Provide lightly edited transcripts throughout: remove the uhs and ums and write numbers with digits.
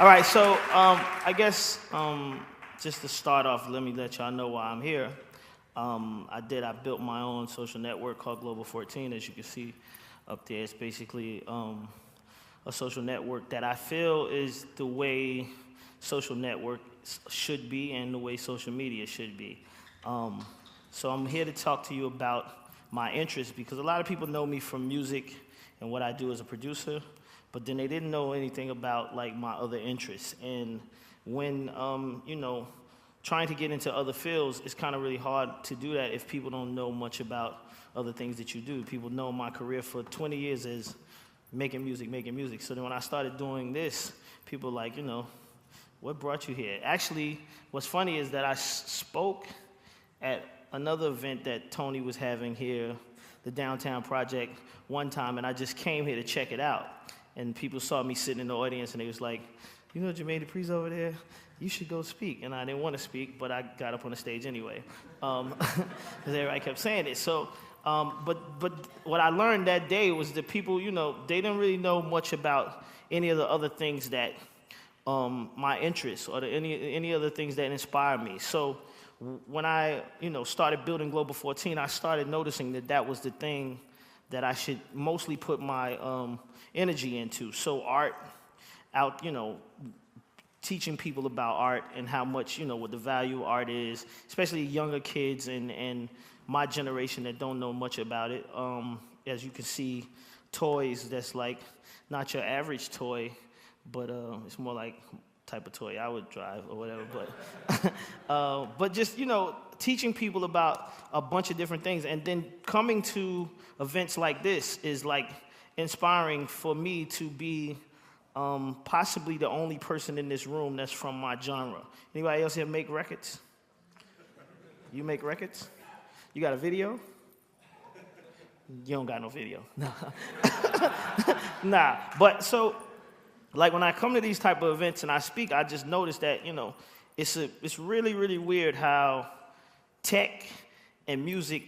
right, so I guess just to start off, let me let y'all know why I'm here. I built my own social network called Global 14, as you can see up there. It's basically a social network that I feel is the way social networks should be and the way social media should be. So I'm here to talk to you about my interests, because a lot of people know me from music and what I do as a producer, but then they didn't know anything about like my other interests. And when trying to get into other fields, it's kind of really hard to do that if people don't know much about other things that you do. People know my career for 20 years as making music. So then when I started doing this, people like, what brought you here? Actually, what's funny is that I spoke at another event that Tony was having here, the Downtown Project, one time, and I just came here to check it out. And people saw me sitting in the audience, and they was like, Jermaine Dupri's over there? You should go speak. And I didn't want to speak, but I got up on the stage anyway, because everybody kept saying it. So, but what I learned that day was that people, they didn't really know much about any of the other things that my interests or any other things that inspired me. So when I, started building Global 14, I started noticing that that was the thing that I should mostly put my energy into. So art, teaching people about art and how much, what the value of art is, especially younger kids and my generation that don't know much about it. As you can see, toys that's like not your average toy, but it's more like type of toy I would drive or whatever. But just, teaching people about a bunch of different things, and then coming to events like this is like inspiring for me to be possibly the only person in this room that's from my genre. Anybody else here make records? You make records? You got a video? You don't got no video. Nah. Nah. But so, like when I come to these type of events and I speak, I just notice that, it's really, really weird how tech and music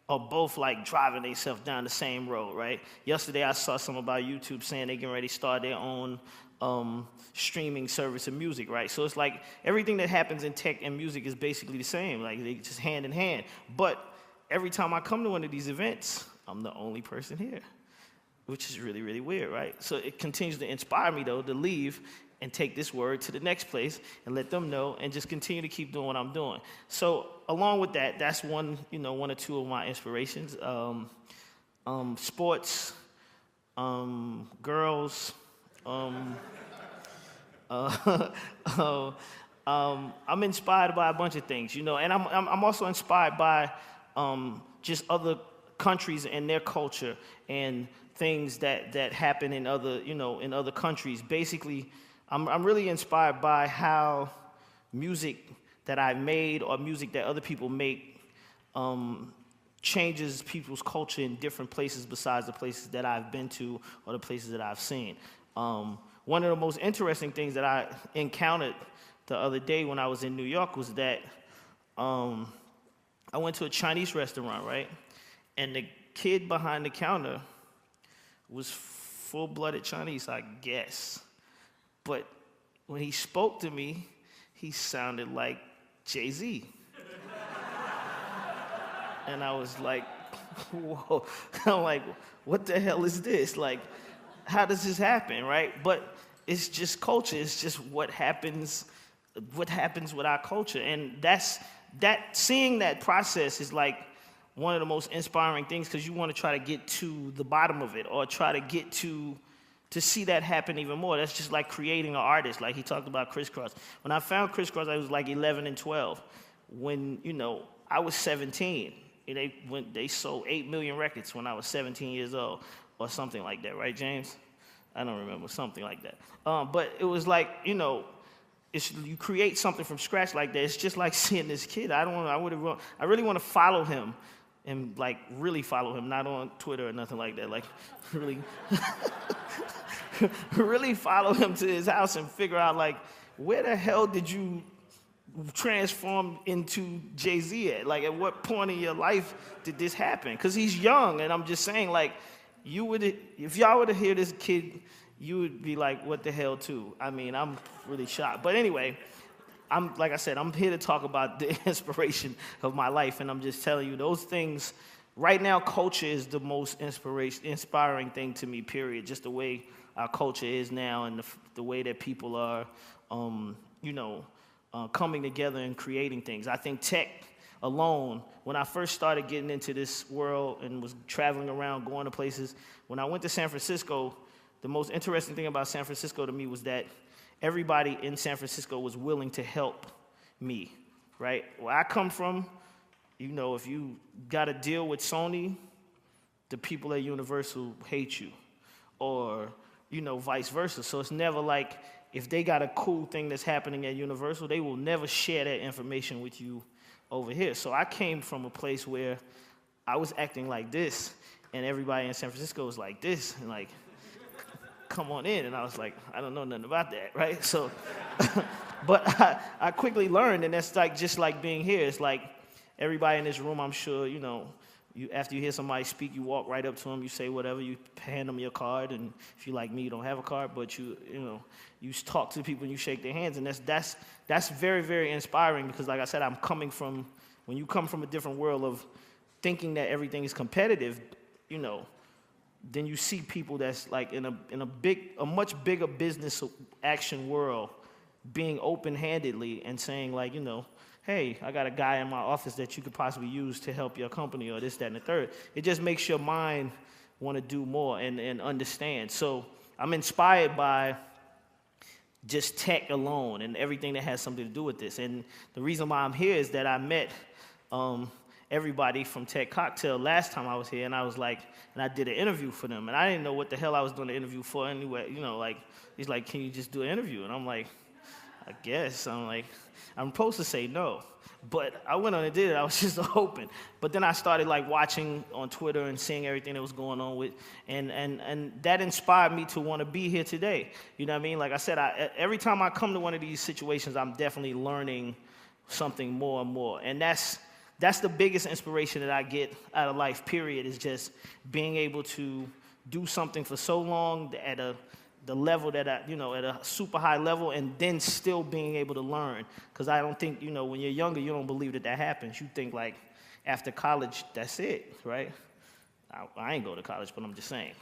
are both like driving themselves down the same road, right? Yesterday I saw something about YouTube saying they're getting ready to start their own streaming service of music, right? So it's like everything that happens in tech and music is basically the same, like they just hand in hand. But every time I come to one of these events, I'm the only person here, which is really, really weird, right? So it continues to inspire me, though, to leave and take this word to the next place and let them know and just continue to keep doing what I'm doing. So along with that, that's one or two of my inspirations. Sports, girls, I'm inspired by a bunch of things, and I'm also inspired by just other countries and their culture and things that happen in other countries. Basically, I'm really inspired by how music that I made or music that other people make changes people's culture in different places besides the places that I've been to or the places that I've seen. One of the most interesting things that I encountered the other day when I was in New York was that I went to a Chinese restaurant, right? And the kid behind the counter was full-blooded Chinese, I guess. But when he spoke to me, he sounded like Jay-Z. And I was like, whoa. I'm like, what the hell is this? Like, how does this happen, right? But it's just culture. It's just what happens with our culture. And seeing that process is like one of the most inspiring things, because you want to try to get to the bottom of it or try to get to see that happen even more. That's just like creating an artist. Like he talked about Crisscross. When I found Crisscross, I was like 11 and 12. When, I was 17. They sold 8 million records when I was 17 years old or something like that, right, James? I don't remember, something like that. But it was like, you create something from scratch like that. It's just like seeing this kid. I really want to follow him and like really follow him, not on Twitter or nothing like that. Like really, really follow him to his house and figure out like, where the hell did you transform into Jay-Z at? Like, at what point in your life did this happen? Because he's young, and I'm just saying, like, if y'all were to hear this kid, you would be like, what the hell too? I mean, I'm really shocked. But anyway, like I said, I'm here to talk about the inspiration of my life, and I'm just telling you those things. Right now, culture is the most inspiring thing to me, period. Just the way our culture is now and the way that people are, coming together and creating things. I think tech alone, when I first started getting into this world and was traveling around, going to places, when I went to San Francisco, the most interesting thing about San Francisco to me was that everybody in San Francisco was willing to help me, right? Where I come from, if you got to deal with Sony, the people at Universal hate you, or, vice versa. So it's never like if they got a cool thing that's happening at Universal, they will never share that information with you over here. So I came from a place where I was acting like this, and everybody in San Francisco was like this, and like, come on in. And I was like, I don't know nothing about that, right? So, but I quickly learned, and that's like just like being here. It's like everybody in this room, I'm sure, after you hear somebody speak, you walk right up to them, you say whatever, you hand them your card, and if you like me, you don't have a card, but you talk to people and you shake their hands, and that's very, very inspiring because, like I said, when you come from a different world of thinking that everything is competitive, then you see people that's like in a much bigger business action world being open-handedly and saying like, hey, I got a guy in my office that you could possibly use to help your company or this, that, and the third. It just makes your mind want to do more and understand. So I'm inspired by just tech alone and everything that has something to do with this. And the reason why I'm here is that I met everybody from Tech Cocktail last time I was here, and I was like, and I did an interview for them, and I didn't know what the hell I was doing the interview for anyway. He's like, can you just do an interview? And I'm like, I guess. I'm supposed to say no, but I went on and did it. I was just hoping. But then I started like watching on Twitter and seeing everything that was going on with, and that inspired me to want to be here today. You know what I mean? Like I said, every time I come to one of these situations, I'm definitely learning something more and more, and that's the biggest inspiration that I get out of life, period, is just being able to do something for so long at the level that at a super high level, and then still being able to learn. Because I don't think, when you're younger, you don't believe that happens. You think like after college, that's it, right? I ain't go to college, but I'm just saying.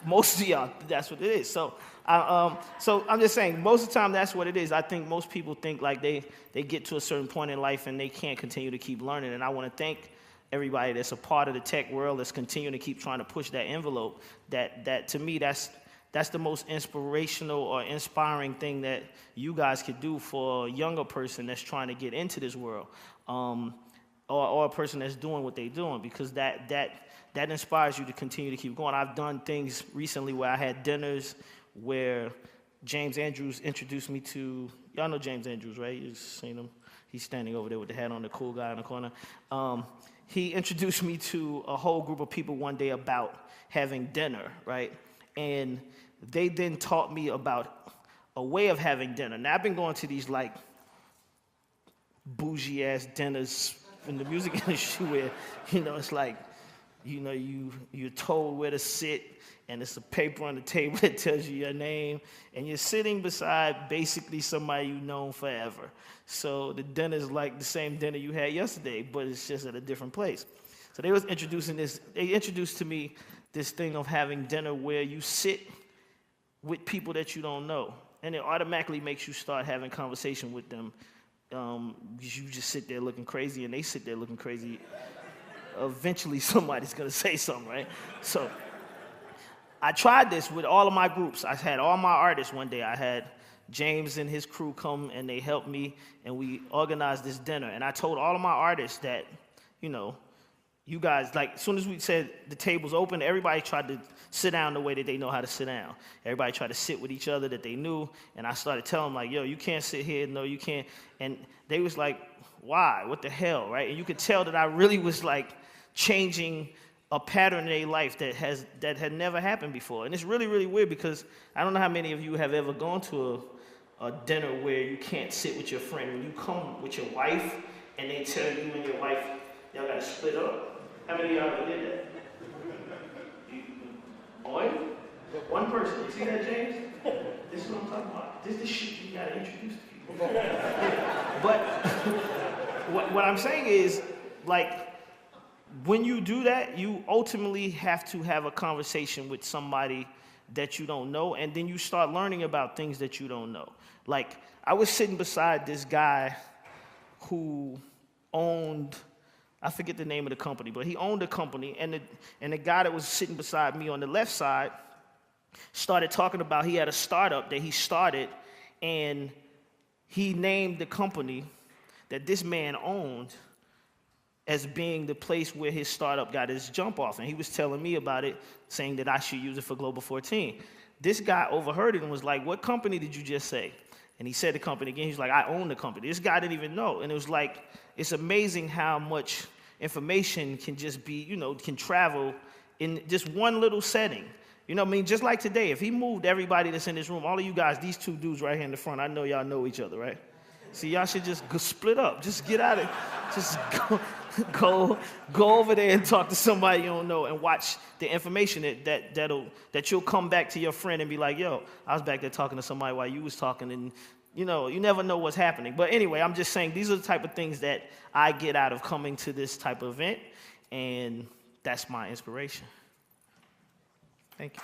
Most of y'all, that's what it is. So I'm just saying, most of the time, that's what it is. I think most people think like they get to a certain point in life and they can't continue to keep learning. And I want to thank everybody that's a part of the tech world that's continuing to keep trying to push that envelope. That to me, that's the most inspirational or inspiring thing that you guys could do for a younger person that's trying to get into this world, or a person that's doing what they're doing, because that inspires you to continue to keep going. I've done things recently where I had dinners where James Andrews introduced me to, y'all know James Andrews, right? You've seen him. He's standing over there with the hat on, the cool guy in the corner. He introduced me to a whole group of people one day about having dinner, right? And they then taught me about a way of having dinner. Now, I've been going to these like bougie-ass dinners in the music industry where, it's like, you're told where to sit, and it's a paper on the table that tells you your name, and you're sitting beside basically somebody you've known forever. So the dinner's like the same dinner you had yesterday, but it's just at a different place. So they introduced to me this thing of having dinner where you sit with people that you don't know, and it automatically makes you start having conversation with them, because you just sit there looking crazy, and they sit there looking crazy. Eventually somebody's going to say something, right? So I tried this with all of my groups. I had all my artists one day. I had James and his crew come, and they helped me, and we organized this dinner. And I told all of my artists that, you guys, like, as soon as we said the table's open, everybody tried to sit down the way that they know how to sit down. Everybody tried to sit with each other that they knew, and I started telling them, like, yo, you can't sit here. No, you can't. And they was like, why? What the hell, right? And you could tell that I really was, like, changing a pattern in their life that had never happened before. And it's really, really weird, because I don't know how many of you have ever gone to a dinner where you can't sit with your friend. When you come with your wife and they tell you and your wife, y'all got to split up. How many of y'all ever did that? Boy, one person. You see that, James? This is what I'm talking about. This is the shit you gotta introduce to people. But what I'm saying is, like, when you do that, you ultimately have to have a conversation with somebody that you don't know, and then you start learning about things that you don't know. Like, I was sitting beside this guy who owned, I forget the name of the company, but he owned a company, and the guy that was sitting beside me on the left side started talking about he had a startup that he started, and he named the company that this man owned as being the place where his startup got his jump off. And he was telling me about it, saying that I should use it for Global 14. This guy overheard it and was like, what company did you just say? And he said the company again. He's like, I own the company. This guy didn't even know. And it was like, it's amazing how much information can just be, can travel in just one little setting. You know what I mean? Just like today, if he moved everybody that's in this room, all of you guys, these two dudes right here in the front, I know y'all know each other, right? See, y'all should just split up. Just get out of it. Just go over there and talk to somebody you don't know and watch the information that you'll come back to your friend and be like, yo, I was back there talking to somebody while you was talking, and you never know what's happening. But anyway, I'm just saying these are the type of things that I get out of coming to this type of event, and that's my inspiration. Thank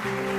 you.